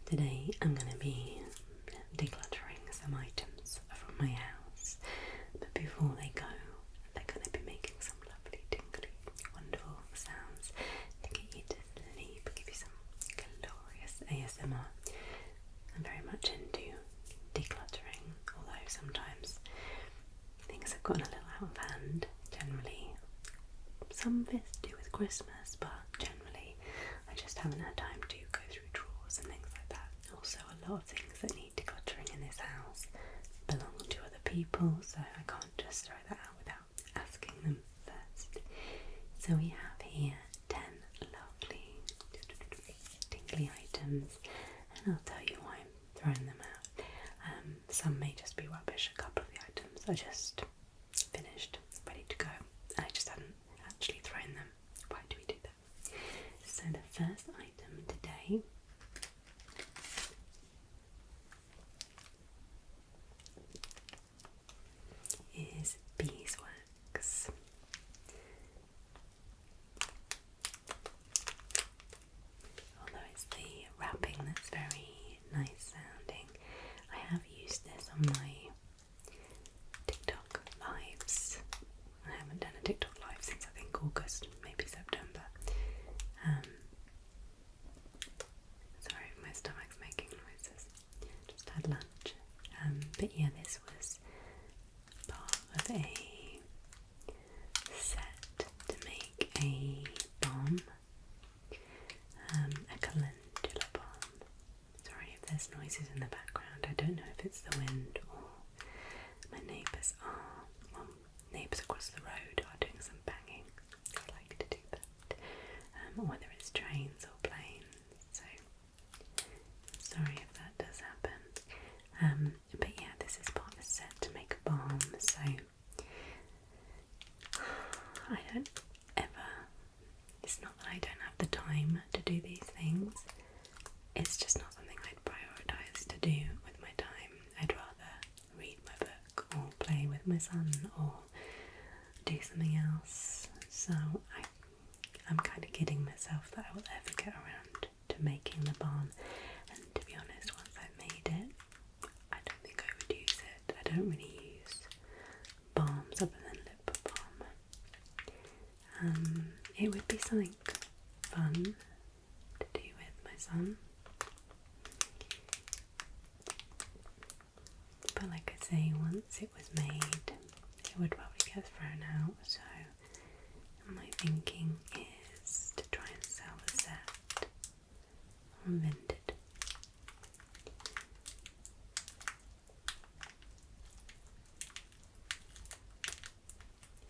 Today I'm going to be decluttering some items from my house, but before they go, they're going to be making some lovely, tingly, wonderful sounds to get you to sleep, give you some glorious ASMR. I'm very much into decluttering, although sometimes things have gotten a little out of hand. Generally, some of it's to do with Christmas, but generally I just haven't had time to go through drawers and things like that. Also, a lot of things that need decluttering in this house belong to other people, so I can't just throw that out without asking them first. So we have here 10 lovely tingly items, and I'll tell you why I'm throwing them out. Some may just be rubbish. A couple of the items are just finished, ready to go, and I just hadn't actually thrown them. Why do we do that? So the first item today is Beeswax. Although it's the wrapping that's very nice sounding, I have used this on my TikTok lives. I haven't done a TikTok live since I think August, maybe September. Sorry if my stomach's making noises. Just had lunch. But yeah, this was part of a set to make a balm, a calendula balm. Sorry if there's noises in the background. I don't know if it's the wind or my neighbours across the road are doing some banging. I like to do that. Or whether it's trains or planes. So sorry if that does happen. But yeah, this is part of a set to make a balm. So I don't ever. It's not that I don't have the time to do these things. It's just not something I'd prioritise to do with my time. I'd rather read my book or play with my son or do something else. So I'm kind of kidding myself that I will ever get around to making the balm. And to be honest, once I've made it, I don't think I would use it. I don't really use balms other than lip balm. It would be something fun to do with my son. But like I say, once it was made, it would probably get thrown out. So my thinking is to try and sell the set on Vinted.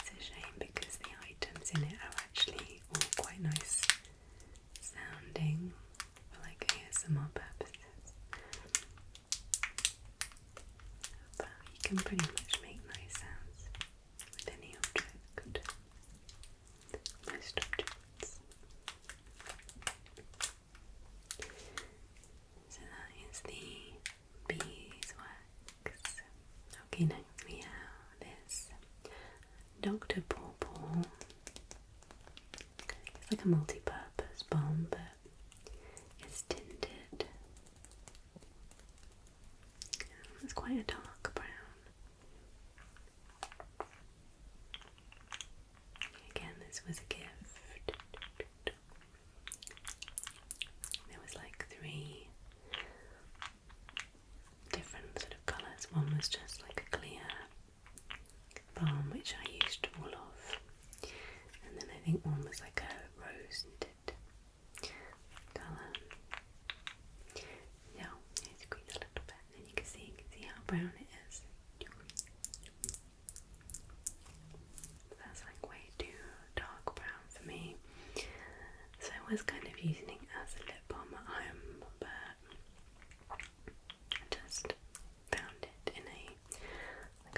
It's a shame because the items in it are actually all quite nice sounding for like ASMR purposes. But you can pretty much make nice sounds with any object. Most objects. So that is the Beeswax. Okay, next we have this Dr. Pawpaw. It's like a multi-purpose balm, but it's tinted. It's quite a dark brown. Again, this was a gift. There was like 3 different sort of colours. One was just like a clear balm, which I used all of. And then I think one was like a rose tinted colour. Yeah, it's squeeze a little bit, and you can see how brown it is. That's like way too dark brown for me. So I was kind of using it as a lip balm at home, but I just found it in a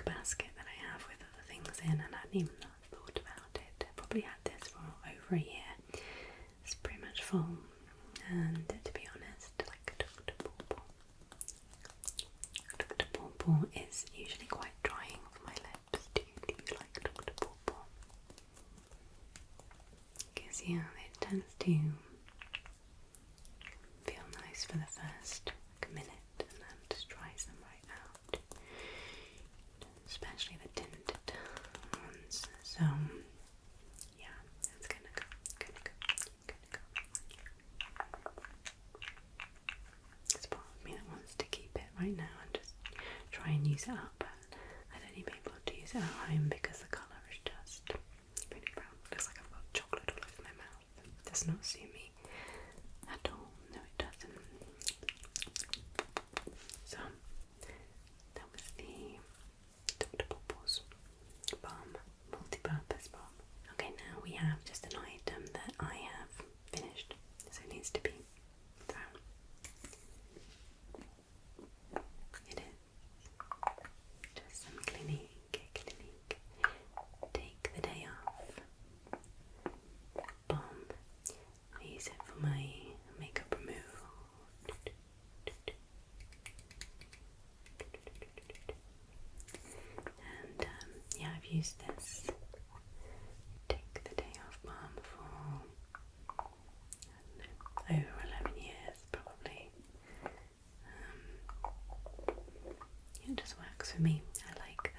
basket that I have with other things in, and I hadn't even thought about it. I probably had this for over a year. It's pretty much full, and to be honest, like Dr. Pawpaw is usually quite drying for my lips. Do you like Dr. Pawpaw? Because yeah, it tends to feel nice for the first right now and just try and use it up. I'd only be able to use it at home because the colour is just really brown. Looks like I've got chocolate all over my mouth. It does not suit me at all. No, it doesn't. So that was the Dr. Popple's balm, multi-purpose balm. Okay, now we have just an item that I have finished, so it needs to be thrown. It is just some Clinique. Take the day off balm. I use it for my makeup removal. And yeah, I've used this Take the Day Off balm for, I don't know, over 11 years probably. It just works for me. I like that.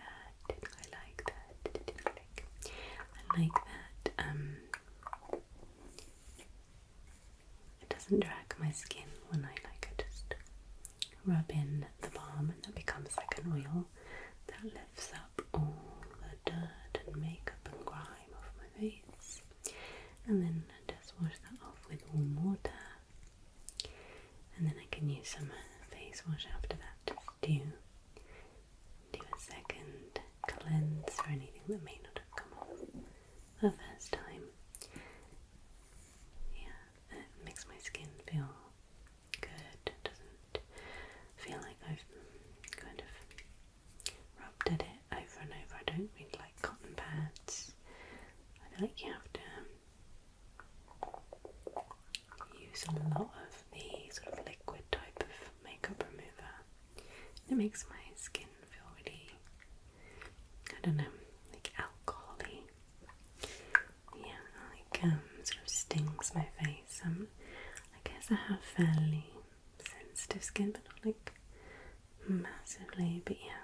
It doesn't drag my skin when I just rub in the balm, and that becomes like an oil that lifts up all the dirt and makeup and grime off my face, and then I just wash that off with warm water, and then I can use some face wash after that just to do a second cleanse for anything that may not have come off the first time. Yeah, it makes my skin feel good. It doesn't feel like I've kind of rubbed at it over and over. I don't really like cotton pads. I feel like you have to use a lot of the sort of liquid type of makeup remover. It makes my skin feel really, I don't know, like alcohol-y. Yeah, like sort of stings my face. I guess I have fairly sensitive skin, but not like massively. But yeah,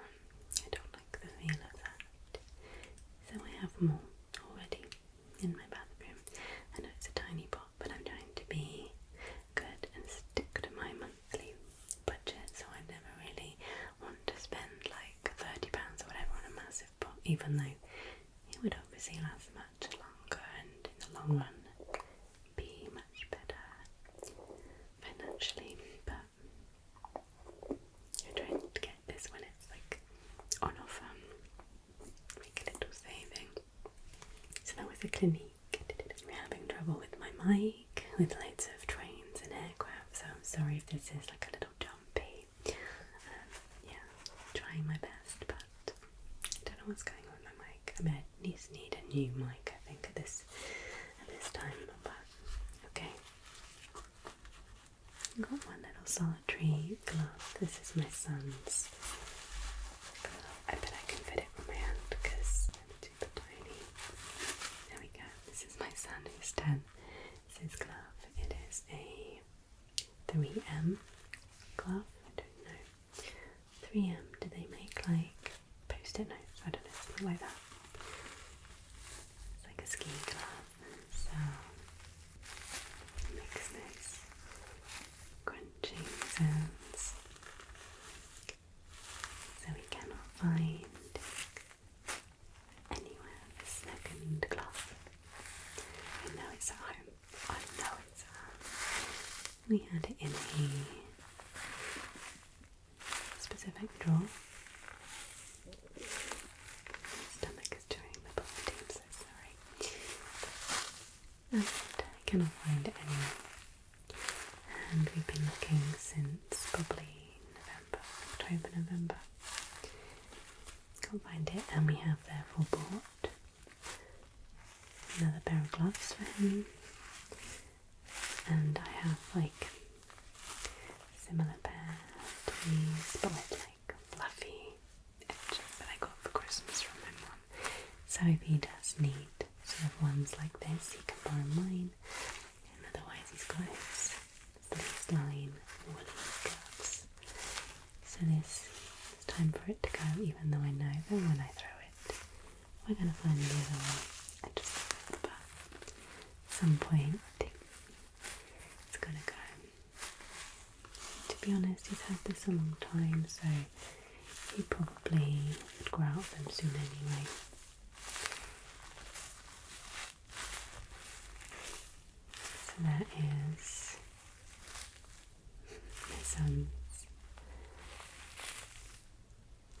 I don't like the feel of that. So I have more already in my bathroom. I know it's a tiny pot, but I'm trying to be good and stick to my monthly budget. So I never really want to spend like £30 or whatever on a massive pot, even though it would obviously last much longer and in the long run be much better financially. But I try to get this when it's like on offer, make a little saving. So that was a Clinique. I'm having trouble with my mic, with loads of trains and aircraft, so I'm sorry if this is like a little jumpy. Yeah, trying my best, but I don't know what's going on with my mic. I mean, I need a new mic, I think, at this time, but okay. I've got one little solitary glove. This is my son's glove. I bet I can fit it on my hand because I'm super tiny. There we go. This is my son who's 10. It's his glove. It is a 3M glove. I don't know. 3M, do they make like post-it notes? I don't know, something like that. It's like a ski glove, so it makes nice crunching sounds. So we cannot find anywhere a second glove. I know it's at home. I know it's at home. We had it in a specific drawer. My stomach is doing the bubble tea, I'm so sorry. And I cannot find it anywhere. And we've been looking since probably October, November. Can't find it, and we have therefore bought another pair of gloves for him. And I have like a similar pair to these, but with like fluffy edges that I got for Christmas from my mum. So if he does need sort of ones like this, he can borrow mine. And otherwise he's got his line woolly gloves. So this is time for it to go, even though I know that when I throw it, we're going to find the other one. I just thought, but at some point it's going to go. To be honest, he's had this a long time, so he probably would grow out of them soon anyway. So that is my son's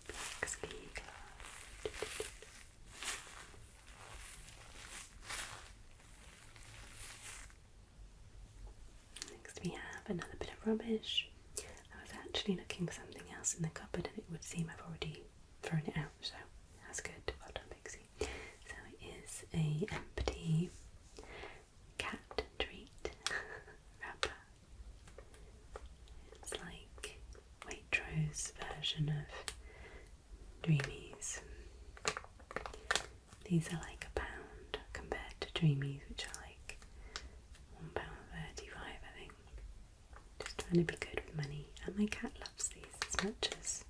black ski glove. Next we have another bit of rubbish. I was actually looking for something else in the cupboard and it would seem I've already thrown it out, so that's good. Well done, Pixie. So it is a empty cat treat wrapper. It's like Waitrose version of Dreamies. These are like £1 compared to Dreamies, which are like £1.35, I think. Just trying to be good with money. And my cat loves these as much as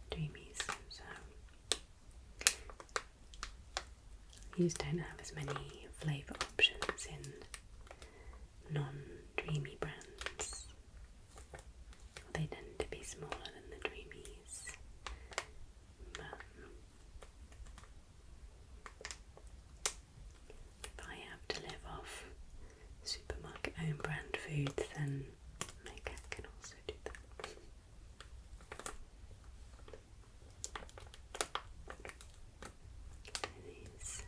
Dreamies, so you just don't have as many flavour options in non-Dreamy brands. They tend to be smaller than the Dreamies. But if I have to live off supermarket own brand foods, then my cat can also do that. This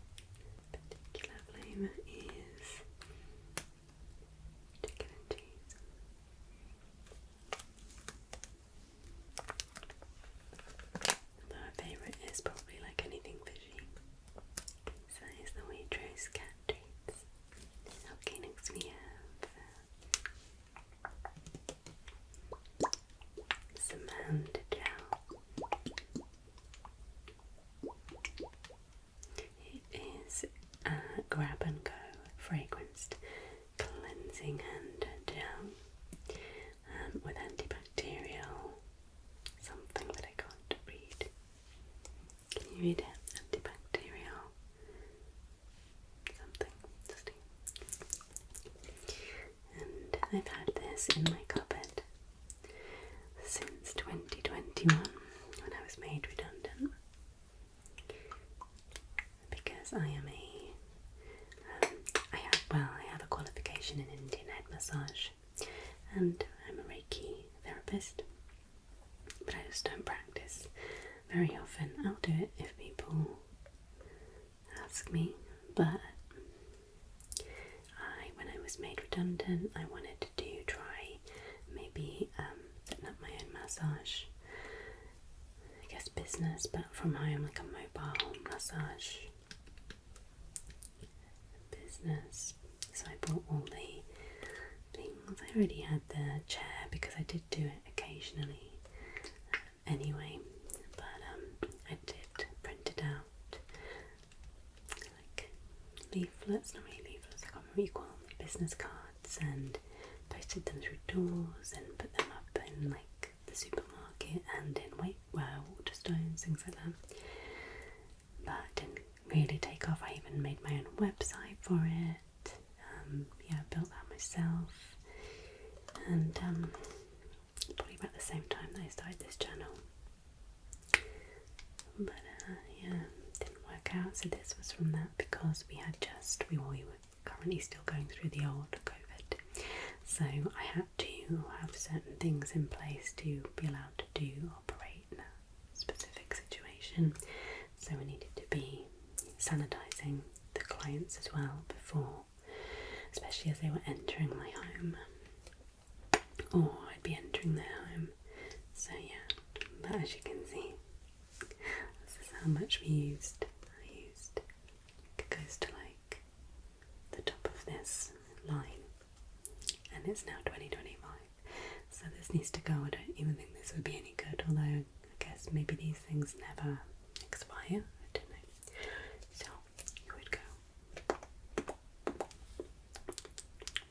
particular flavour is chicken and cheese. Although my favourite is probably like anything fishy. So that is the Waitrose cat treats. Okay, next we have some hand gel. It is a grab and go fragranced cleansing hand gel with antibacterial something that I can't read. Can you read it? Antibacterial something. And I've had this in my cupboard since 2021 when I was made redundant, because I am I have a qualification in Indian head massage and I'm a Reiki therapist, but I just don't practice very often. I'll do it if people ask me, but when I was made redundant, I wanted to try maybe setting up my own massage, I guess business, but from home, like a mobile massage business. So I bought all the things. I already had the chair because I did do it occasionally anyway, but I did print it out like leaflets, not really leaflets, I can't remember what you call them, business cards, and posted them through doors and put them up in like the supermarket and in Waterstones, things like that. But it didn't really take off. I even made my own website for it. I built that myself, and probably about the same time that I started this channel. But didn't work out. So this was from that, because we were currently still going through the old COVID. So I had to have certain things in place to be allowed to operate in a specific situation. So we needed to be sanitising the clients as well before, especially as they were entering my home, or I'd be entering their home. So yeah, but as you can see, this is how much I used. It goes to like the top of this line, and it's now 2025, so this needs to go. I don't even think this would be any good, although I guess maybe these things never expire. I don't know. So you would go.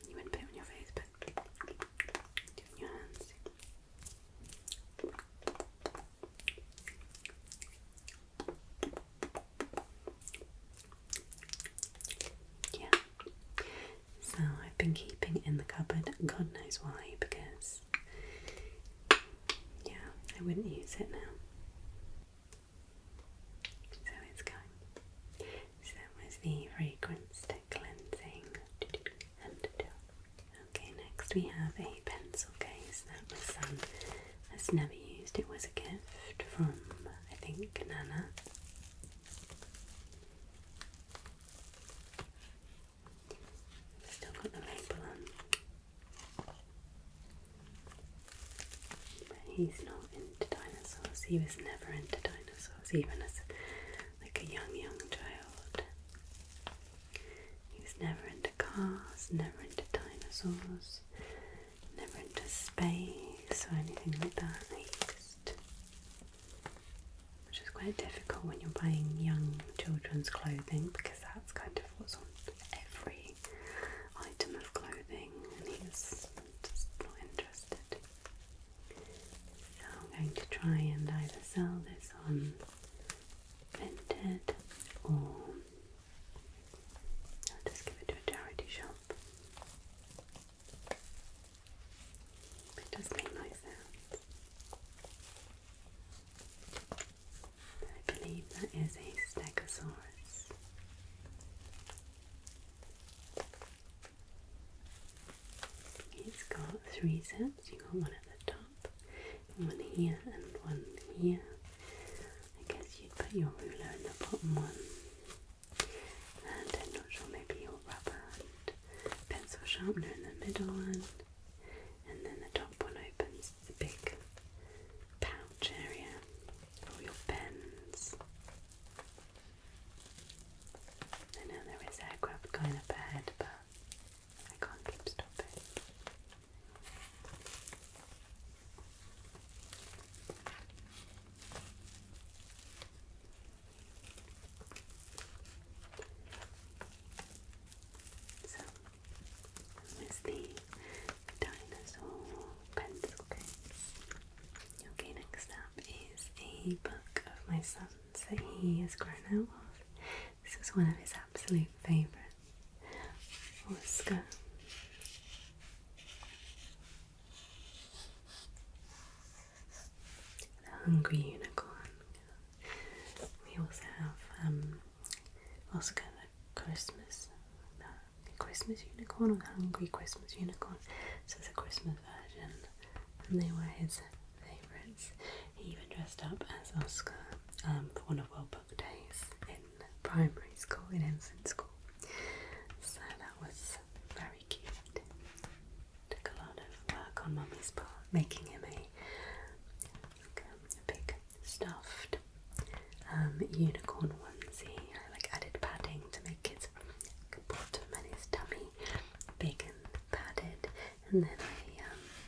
You wouldn't put it on your face, but do it on your hands. Yeah. So I've been keeping it in the cupboard, God knows why, because I wouldn't use it now. So it's going. So that was the fragrance cleansing. Okay, next we have a pencil case that my son has never used. It was a gift from, I think, Nana. Still got the label on. But he's not into dinosaurs. He was never into dinosaurs, even as like a young child. He was never into cars, never into dinosaurs, never into space or anything like that. Which is quite difficult when you're buying young children's clothing, because that's kind of what's on every item of clothing, and he's just not interested. So I'm going to try and either sell this on Tinted or I'll just give it to a charity shop. It does make nice sounds. I believe that is a stegosaurus. It's got 3 sets. You got one at the top, one here, and one here. I guess you'd put your ruler in the bottom one, and I'm not sure, maybe your rubber and pencil sharpener in the middle one, and then the top one opens the big pouch area for all your pens. I know there is aircraft going up ahead, but I can't keep stopping. So, there's the dinosaur pencil case. Okay, next up is a book of my son's that he has grown out of. This was one of his absolute favourites. Oscar. The Hungry Unicorn. We also have Oscar the Christmas Unicorn, or the Hungry Christmas Unicorn. So it's a Christmas version, and they were his favourites. He even dressed up as Oscar for one of World Book Days in primary school, in infant school. So that was very cute. Took a lot of work on Mummy's part, making him a big stuffed unicorn onesie. I added padding to make his bottom and his tummy big and padded, and then I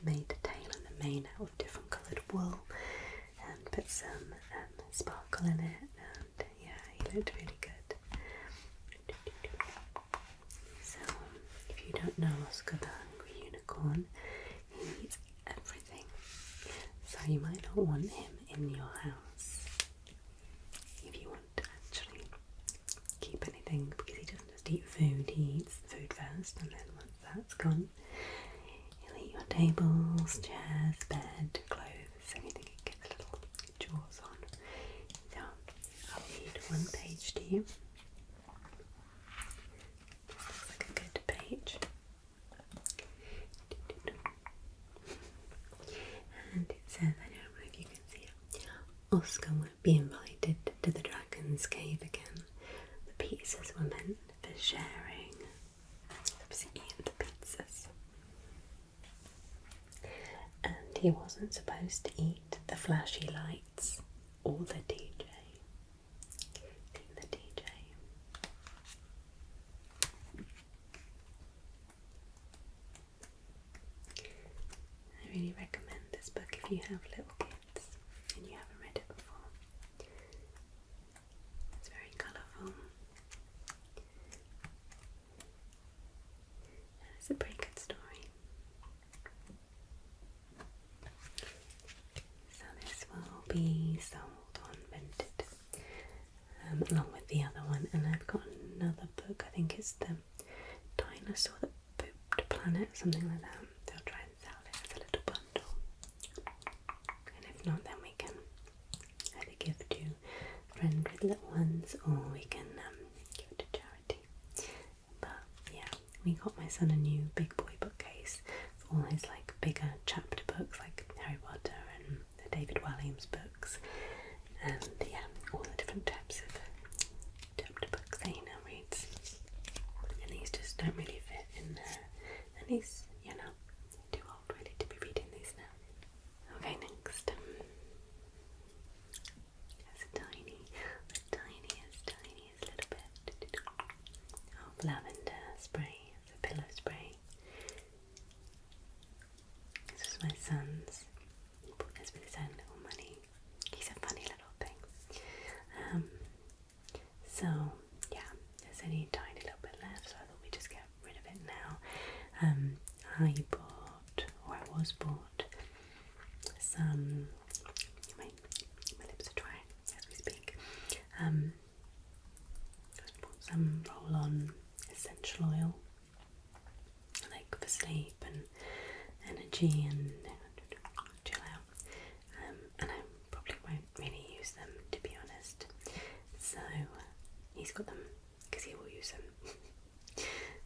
made the tail and the mane out of different coloured wool and put some sparkle in it, and yeah, he looked really good. So if you don't know Oscar the Hungry Unicorn, he eats everything, so you might not want him in your house if you want to actually keep anything, because he doesn't just eat food, he eats the food first, and then once that's gone, he'll eat your tables, chairs, bed, clothes, anything he gets little jaws on. So I'll read one page to you. This looks like a good page. And it says, I don't know if you can see it, Oscar won't be invited to the Dragon's Cave again. The pizzas were meant for sharing. I was eating the pizzas. And he wasn't supposed to eat the flashy lights or the DJ. The DJ. I really recommend this book if you have little kids and you haven't read it before. It's very colourful. It's a pretty good story. So this will be sold on Vinted, along with the other one, and I've got another book, I think it's the Dinosaur That Pooped Planet, something like that. They'll try and sell it as a little bundle, and if not, then we the little ones, or we can give it to charity. But yeah, we got my son a new big boy bookcase for all his like bigger chapter books, like Harry Potter and the David Walliams books, and yeah, all the different types of chapter books that he now reads. And these just don't really fit in there, and he's, you know, too old really to be reading these now. Okay, next. It's a tiniest little bit of lavender spray. It's a pillow spray. This was my son's. He bought this with his own little money. He's a funny little thing. So yeah, there's only a tiny little bit left, so I thought we'd just get rid of it now. I was bought some, my lips are dry as we speak. I bought some roll-on essential oil, like for sleep and energy and chill out. And I probably won't really use them, to be honest. So he's got them because he will use them.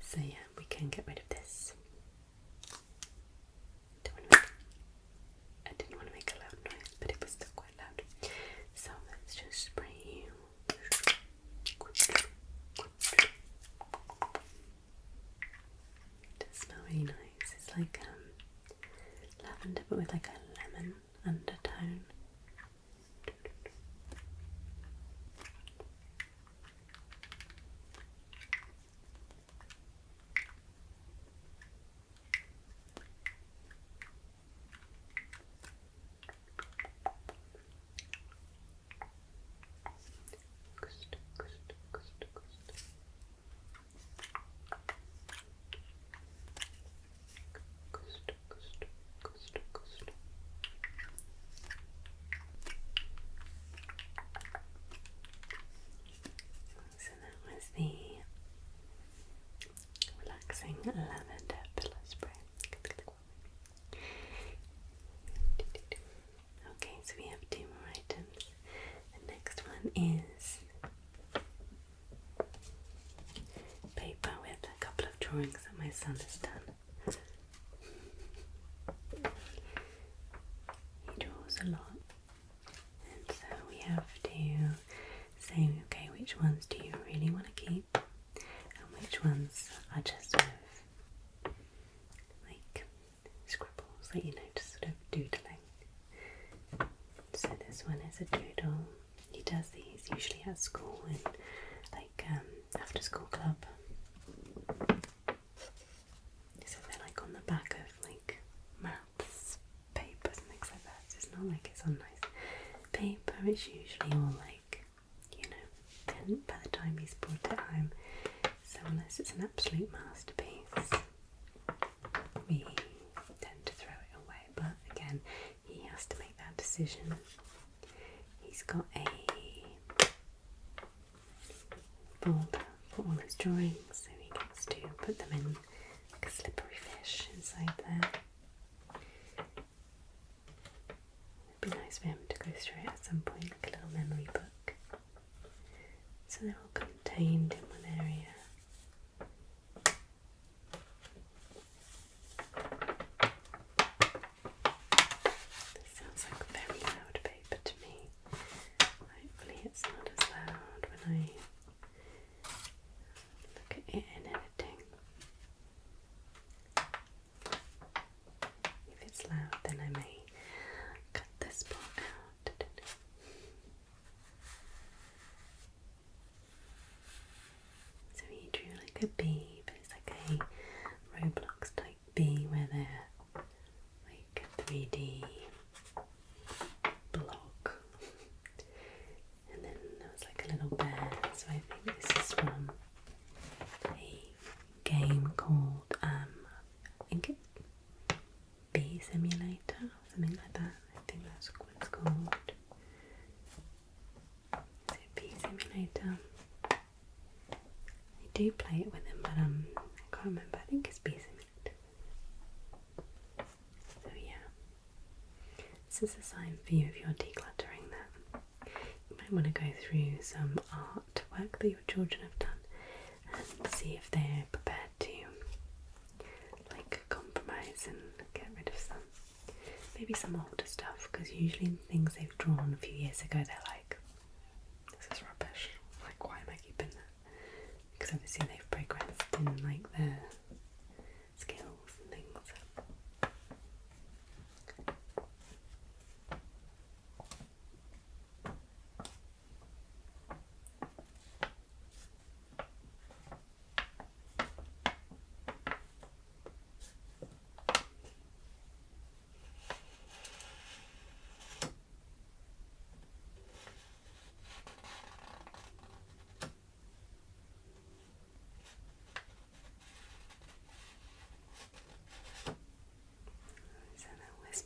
So yeah, we can get rid of this. I didn't want to make a loud noise, but it was still quite loud. So let's just spray you. It does smell really nice. It's like lavender, but with like a lemon undertone. So that was the relaxing lavender pillow spray. Okay, so we have 2 more items. The next one is paper with a couple of drawings that my son has done. He draws a lot, and so we have to say, okay, which ones do you really want to keep and which ones are just sort of like scribbles that, you know, just sort of doodling. So this one is a doodle. He does these usually at school in like after school club. So they're like on the back of like maths papers and things like that. So it's not like it's on nice paper. It's usually all like, you know, by the time he's brought it home. So unless it's an absolute masterpiece, we tend to throw it away. But again, he has to make that decision. He's got a folder for all his drawings, so he gets to put them in like a slippery fish inside there. It'd be nice for him to go through it at some point, like a little memory book. So they're all contained in one area. This sounds like very loud paper to me. Hopefully it's not as loud when I look at it in editing. If it's loud, then I may cut this part out. So he drew like a bee, but it's like a Roblox type bee where they're like a 3D block. And then there was like a little bear, so I think this is from a game called, I think it's Bee Simulator, or something like that. I think that's what it's called. Is it Bee Simulator? I do play it with him, but I can't remember. I think it's Bee Simulator. So yeah, this is a sign for you if you're decluttering that you might might want to go through some artwork that your children have done and see if they're prepared to like compromise and get rid of some, maybe some older stuff, because usually things they've drawn a few years ago they're like, this is rubbish, like why am I keeping that? Because obviously they've progressed in like their skills and things.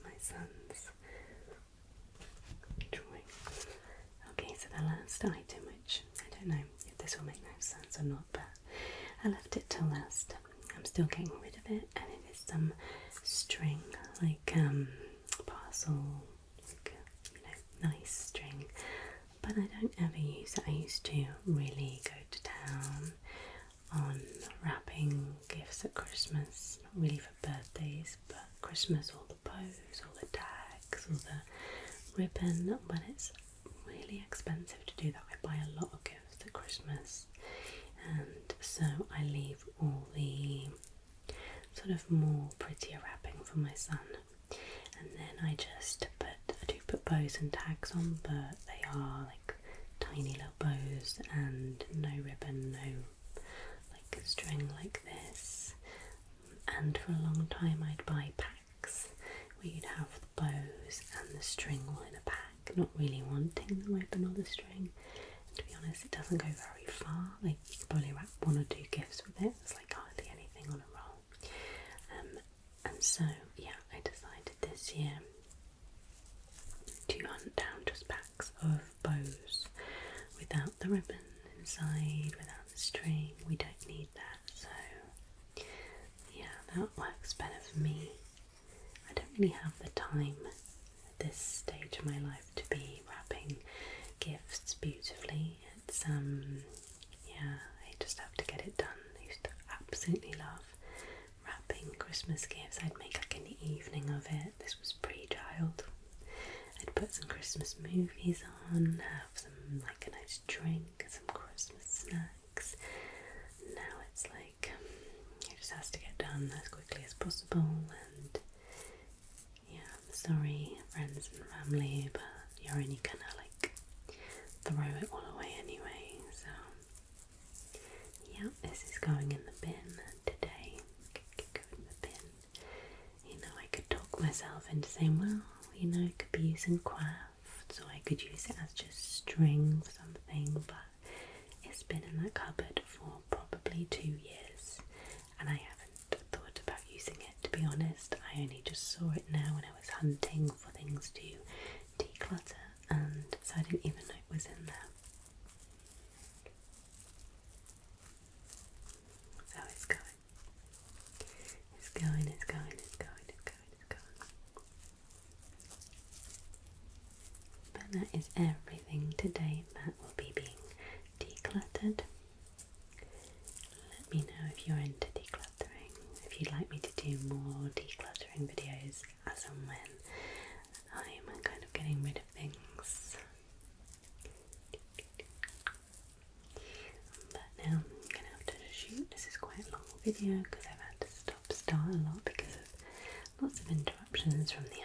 My son's drawing. Okay, so the last item, which I don't know if this will make no sense or not, but I left it till last. I'm still getting rid of it, and it is some string, like parcel, like, nice string. But I don't ever use it. I used to really go to town on wrapping gifts at Christmas, not really for birthdays, but Christmas, all the bows, all the tags, all the ribbon, but it's really expensive to do that. I buy a lot of gifts at Christmas, and so I leave all the sort of more prettier wrapping for my son, and then I do put bows and tags on, but they are like tiny little bows and no ribbon, no like string like this. And for a long time I'd buy packs where you'd have the bows and the string all in a pack, not really wanting the ribbon or the string. And to be honest, it doesn't go very far. Like you can probably wrap 1 or 2 gifts with it. It's like hardly anything on a roll. And so yeah, I decided this year to hunt down just packs of bows without the ribbon inside, without the string. We don't need that, so yeah, that works better for me. I don't really have the time at this stage of my life to be wrapping gifts beautifully. It's yeah, I just have to get it done. I used to absolutely love wrapping Christmas gifts. I'd make like an evening of it. This was pre-child. I'd put some Christmas movies on, have some like a nice drink, some Christmas snacks. Now it's like it just has to get done as quickly as possible, and yeah, I'm sorry friends and family, but you're only gonna like throw it all away anyway, so yeah, this is going in the bin today. Could go in the bin. You know, I could talk myself into saying, well, you know, it could be used in crafts, or I could use it as just string for something, but it's been in that cupboard for probably 2 years, and I haven't thought about using it, to be honest. I only just saw it now when I was hunting for things to declutter, and so I didn't even know it was in there. So it's going. It's going, it's going, it's going, it's going, it's going. But that is everything today that will be being decluttered. Let me know if you're into decluttering, if you'd like me to do more decluttering videos as and when I am kind of getting rid of things. But now I'm going to have to shoot. This is quite a long video because I've had to start a lot because of lots of interruptions from the